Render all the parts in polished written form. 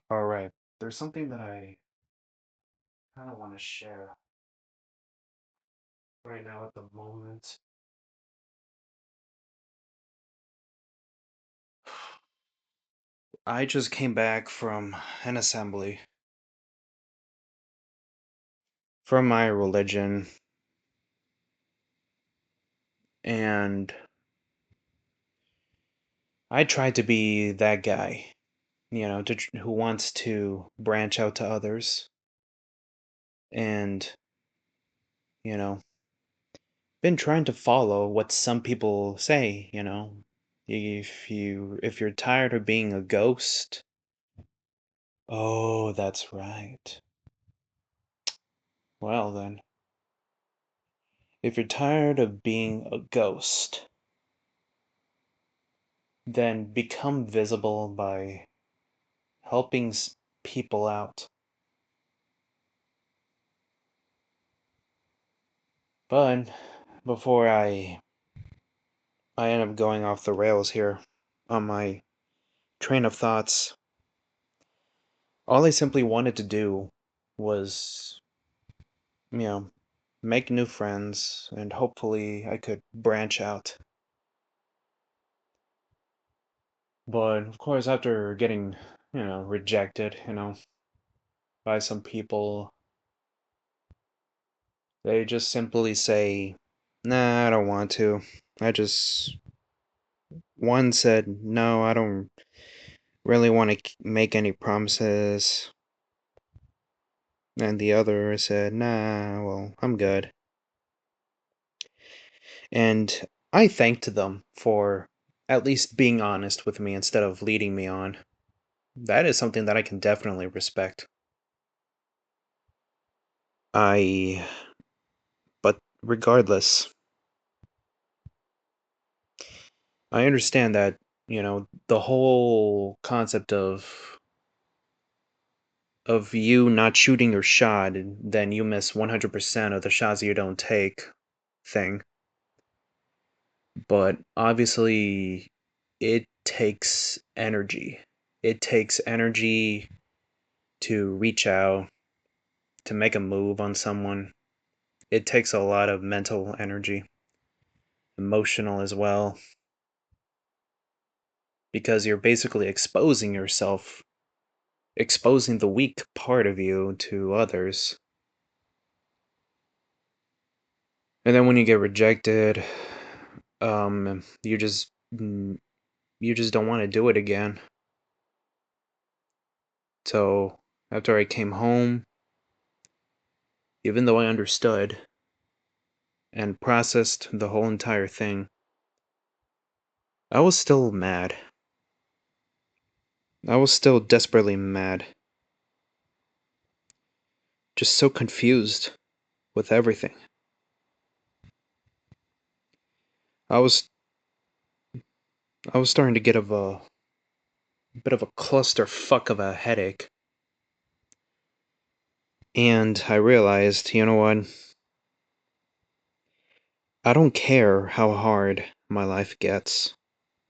All right. There's something that I kind of want to share right now at the moment. I just came back from an assembly from my religion, and I tried to be that guy, who wants to branch out to others and, you know, been trying to follow what some people say. If you're tired of being a ghost, oh, that's right. Well then, if you're tired of being a ghost, then become visible by helping people out. But before I end up going off the rails here on my train of thoughts, all I simply wanted to do was, you know, make new friends and hopefully I could branch out. But of course, after getting, rejected, by some people, they just simply say, nah, I don't want to. I just, one said, no, I don't really want to make any promises. And the other said, nah, well, I'm good. And I thanked them for at least being honest with me instead of leading me on. That is something that I can definitely respect. I, but regardless, I understand that, the whole concept of you not shooting your shot and then you miss 100% of the shots you don't take thing. But obviously, it takes energy. It takes energy to reach out, to make a move on someone. It takes a lot of mental energy, emotional as well, because you're basically exposing yourself, exposing the weak part of you to others. And then when you get rejected, um, you just mm, you just don't want to do it again. So after I came home, even though I understood and processed the whole entire thing, I was still mad. I was still desperately mad. Just so confused with everything. I was I was starting to get of a bit of a clusterfuck of a headache. And I realized, you know what? I don't care how hard my life gets.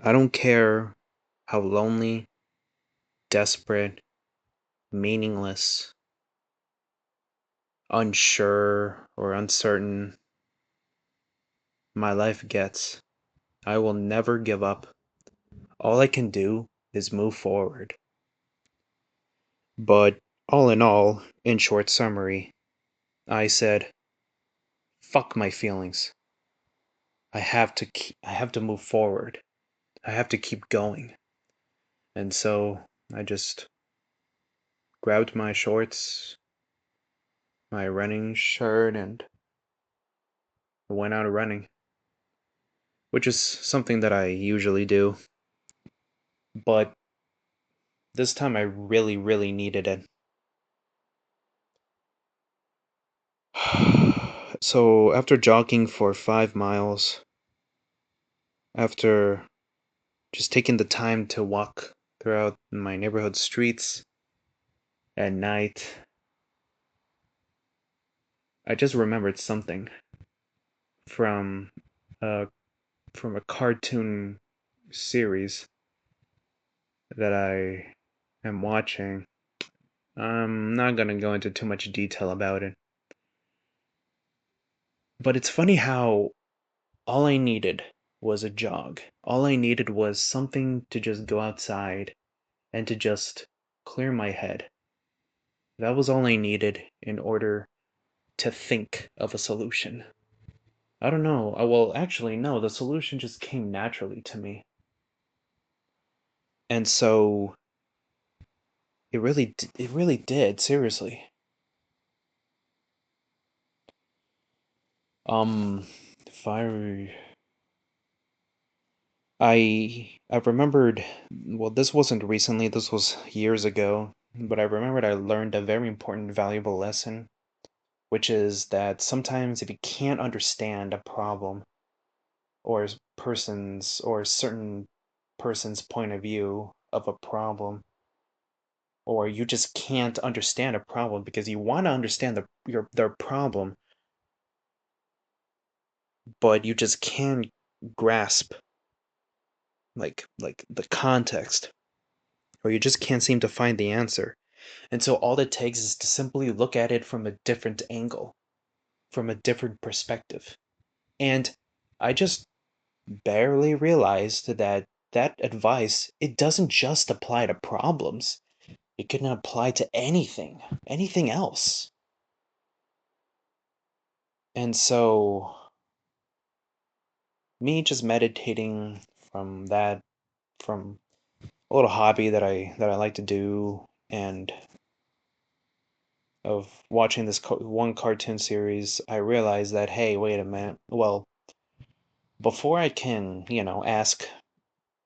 I don't care how lonely, desperate, meaningless, unsure, or uncertain my life gets. I will never give up. All I can do is move forward. But all in all, in short summary, I said, fuck my feelings. I have to move forward. I have to keep going. And so I just grabbed my shorts, my running shirt, and went out running, which is something that I usually do. But this time I really, really needed it. So after jogging for 5 miles, after just taking the time to walk throughout my neighborhood streets at night, I just remembered something from a from a cartoon series that I am watching. I'm not gonna go into too much detail about it. But it's funny how all I needed was a jog. All I needed was something to just go outside and to just clear my head. That was all I needed in order to think of a solution. I don't know. Well, actually, no, the solution just came naturally to me. And so it really did, seriously. Um, if I remembered, well, this wasn't recently, this was years ago, but I remembered I learned a very important, valuable lesson, which is that sometimes if you can't understand a problem or person's or certain person's point of view of a problem, or you just can't understand a problem because you want to understand their problem, but you just can't grasp like the context, or you just can't seem to find the answer. And so all it takes is to simply look at it from a different angle, from a different perspective. And I just barely realized that that advice, it doesn't just apply to problems. It can apply to anything else. And so me just meditating from that, from a little hobby that I like to do, and of watching this one cartoon series, I realized that, hey, wait a minute. Well, before I can, ask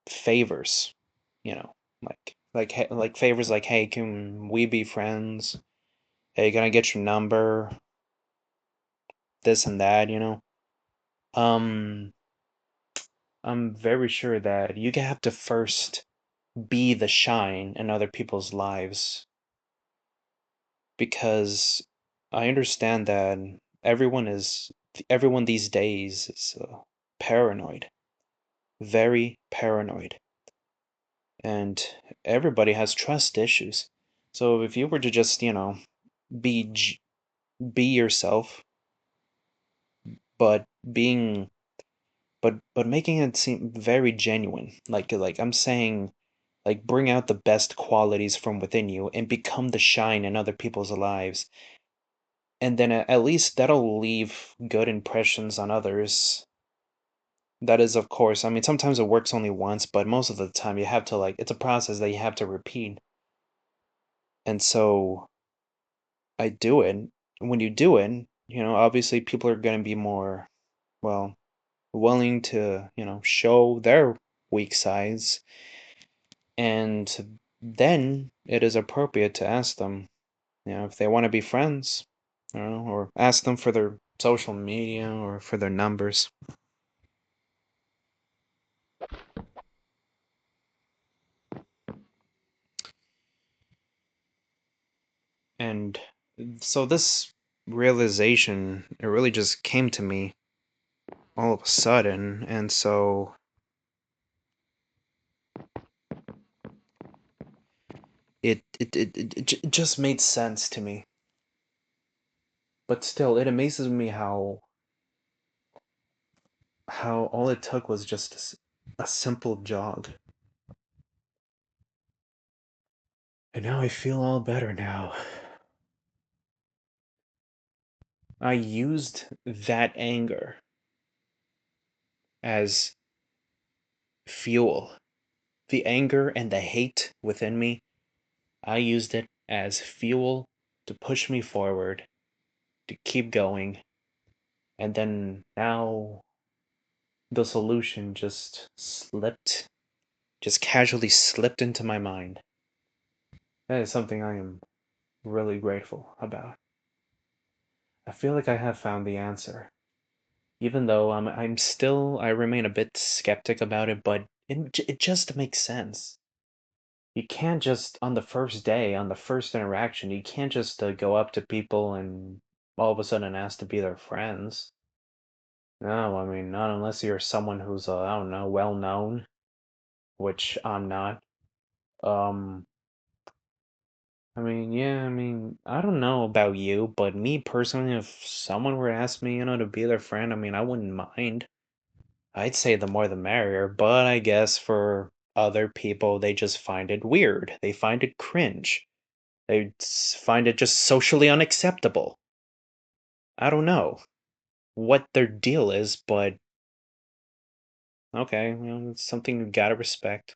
favors, you know, like favors like, hey, can we be friends? Hey, can I get your number? This and that. Um, I'm very sure that you have to first be the shine in other people's lives, because I understand that everyone these days is paranoid, very paranoid, and everybody has trust issues. So if you were to just, be j- be yourself, but being but making it seem very genuine, like I'm saying, like bring out the best qualities from within you and become the shine in other people's lives, and then at least that'll leave good impressions on others. That is, of course, I mean, sometimes it works only once, but most of the time you have to, like, it's a process that you have to repeat. And so I do it. When you do it, obviously people are going to be more, well, willing to, show their weak sides. And then it is appropriate to ask them, if they want to be friends, or ask them for their social media or for their numbers. And so this realization, it really just came to me all of a sudden. And so it just made sense to me. But still, it amazes me how all it took was just a simple jog. And now I feel all better now. I used that anger as fuel. The anger and the hate within me, I used it as fuel to push me forward, to keep going. And then now the solution just casually slipped into my mind. That is something I am really grateful about. I feel like I have found the answer. Even though I remain a bit skeptic about it, but it just makes sense. You can't just, on the first day, on the first interaction, you can't just go up to people and all of a sudden ask to be their friends. No, I mean, not unless you're someone who's, I don't know, well known, which I'm not. Um, I don't know about you, but me personally, if someone were to ask me, to be their friend, I wouldn't mind. I'd say the more the merrier, but I guess for other people, they just find it weird. They find it cringe. Find it just socially unacceptable. I don't know what their deal is, but okay, it's something you gotta respect.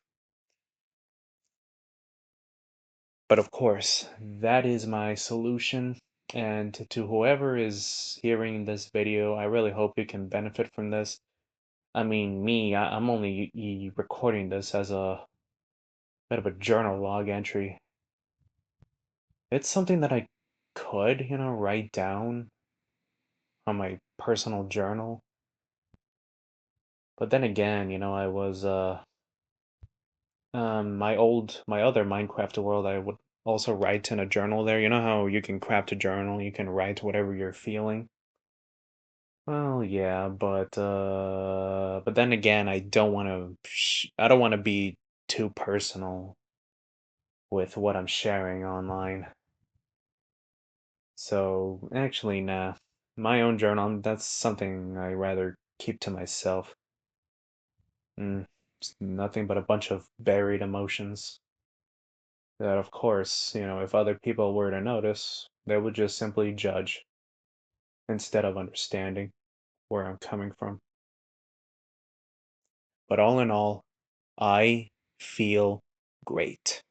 But of course, that is my solution. And to whoever is hearing this video, I really hope you can benefit from this. I'm only recording this as a bit of a journal log entry. It's something that I could, write down on my personal journal. But then again, I was my other Minecraft world, I would also write in a journal there. You know how you can craft a journal, you can write whatever you're feeling. Well, yeah, but then again, I don't want to be too personal with what I'm sharing online. So, actually, nah. My own journal, that's something I rather keep to myself. It's nothing but a bunch of buried emotions that, of course, if other people were to notice, they would just simply judge instead of understanding where I'm coming from. But all in all, I feel great.